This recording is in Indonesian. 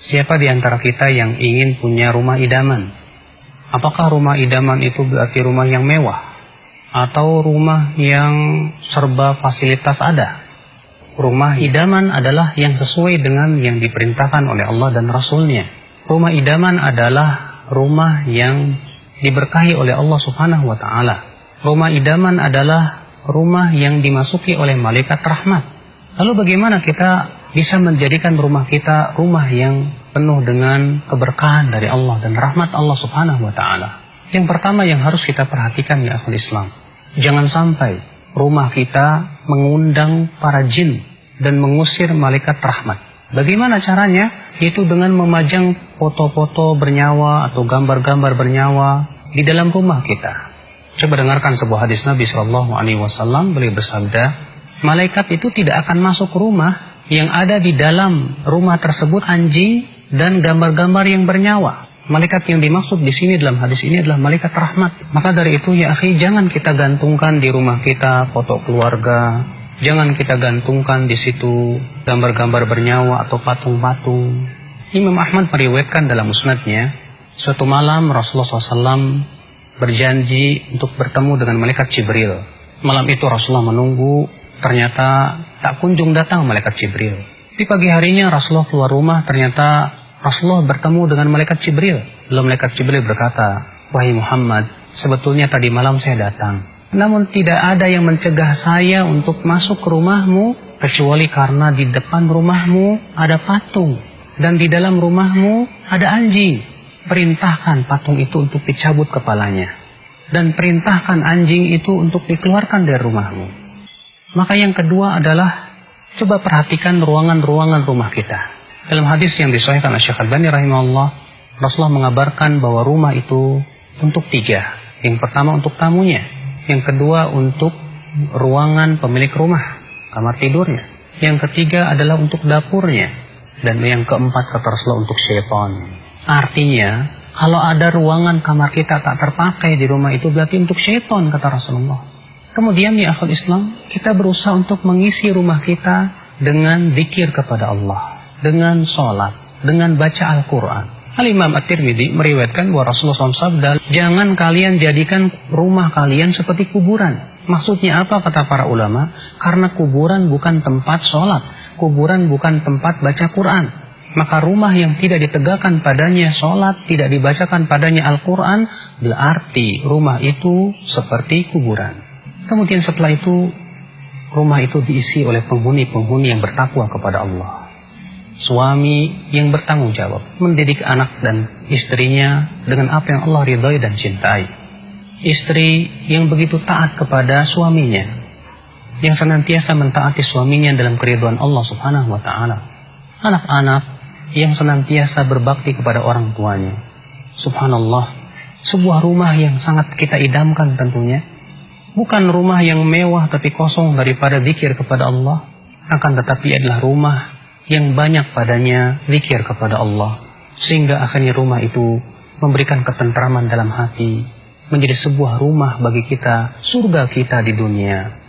Siapa di antara kita yang ingin punya rumah idaman? Apakah rumah idaman itu berarti rumah yang mewah? Atau rumah yang serba fasilitas ada? Rumah idaman adalah yang sesuai dengan yang diperintahkan oleh Allah dan Rasul-Nya. Rumah idaman adalah rumah yang diberkahi oleh Allah Subhanahu wa Ta'ala. Rumah idaman adalah rumah yang dimasuki oleh malaikat rahmat. Lalu bagaimana kita bisa menjadikan rumah kita rumah yang penuh dengan keberkahan dari Allah dan rahmat Allah Subhanahu wa Ta'ala? Yang pertama yang harus kita perhatikan ya akhul Islam, jangan sampai rumah kita mengundang para jin dan mengusir malaikat rahmat. Bagaimana caranya? Yaitu dengan memajang foto-foto bernyawa atau gambar-gambar bernyawa di dalam rumah kita. Coba dengarkan sebuah hadis Nabi SAW. Beliau bersabda, malaikat itu tidak akan masuk rumah yang ada di dalam rumah tersebut anjing dan gambar-gambar yang bernyawa. Malaikat yang dimaksud di sini dalam hadis ini adalah malaikat rahmat. Maka dari itu ya akhi, jangan kita gantungkan di rumah kita foto keluarga. Jangan kita gantungkan di situ gambar-gambar bernyawa atau patung-patung. Imam Ahmad meriwayatkan dalam musnadnya, suatu malam Rasulullah SAW berjanji untuk bertemu dengan malaikat Jibril. Malam itu Rasulullah menunggu, ternyata tak kunjung datang malaikat Jibril. Di pagi harinya Rasulullah keluar rumah, ternyata Rasulullah bertemu dengan malaikat Jibril. Lalu malaikat Jibril berkata, wahai Muhammad, sebetulnya tadi malam saya datang, namun tidak ada yang mencegah saya untuk masuk ke rumahmu, kecuali karena di depan rumahmu ada patung, dan di dalam rumahmu ada anjing. Perintahkan patung itu untuk dicabut kepalanya, dan perintahkan anjing itu untuk dikeluarkan dari rumahmu. Maka yang kedua adalah, coba perhatikan ruangan-ruangan rumah kita. Dalam hadis yang disahihkan oleh Syekh Al-Albani rahimahullah, Rasulullah mengabarkan bahwa rumah itu untuk 3. Yang pertama untuk tamunya, yang kedua untuk ruangan pemilik rumah, kamar tidurnya, yang ketiga adalah untuk dapurnya, dan yang keempat kata Rasulullah untuk syaitan. Artinya, kalau ada ruangan kamar kita tak terpakai di rumah itu berarti untuk syaitan, kata Rasulullah. Kemudian ya akhul Islam, kita berusaha untuk mengisi rumah kita dengan zikir kepada Allah, dengan sholat, dengan baca Al-Quran. Al-Imam At-Tirmidzi meriwayatkan bahwa Rasulullah SAW, jangan kalian jadikan rumah kalian seperti kuburan. Maksudnya apa kata para ulama? Karena kuburan bukan tempat sholat, kuburan bukan tempat baca Quran. Maka rumah yang tidak ditegakkan padanya sholat, tidak dibacakan padanya Al-Quran, berarti rumah itu seperti kuburan. Kemudian setelah itu, rumah itu diisi oleh penghuni-penghuni yang bertakwa kepada Allah. Suami yang bertanggung jawab, mendidik anak dan istrinya dengan apa yang Allah ridhai dan cintai. Istri yang begitu taat kepada suaminya, yang senantiasa mentaati suaminya dalam keridhaan Allah Subhanahu wa Ta'ala. Anak-anak yang senantiasa berbakti kepada orang tuanya. Subhanallah, sebuah rumah yang sangat kita idamkan tentunya. Bukan rumah yang mewah tapi kosong daripada zikir kepada Allah, akan tetapi adalah rumah yang banyak padanya zikir kepada Allah, sehingga akhirnya rumah itu memberikan ketentraman dalam hati, menjadi sebuah rumah bagi kita, surga kita di dunia.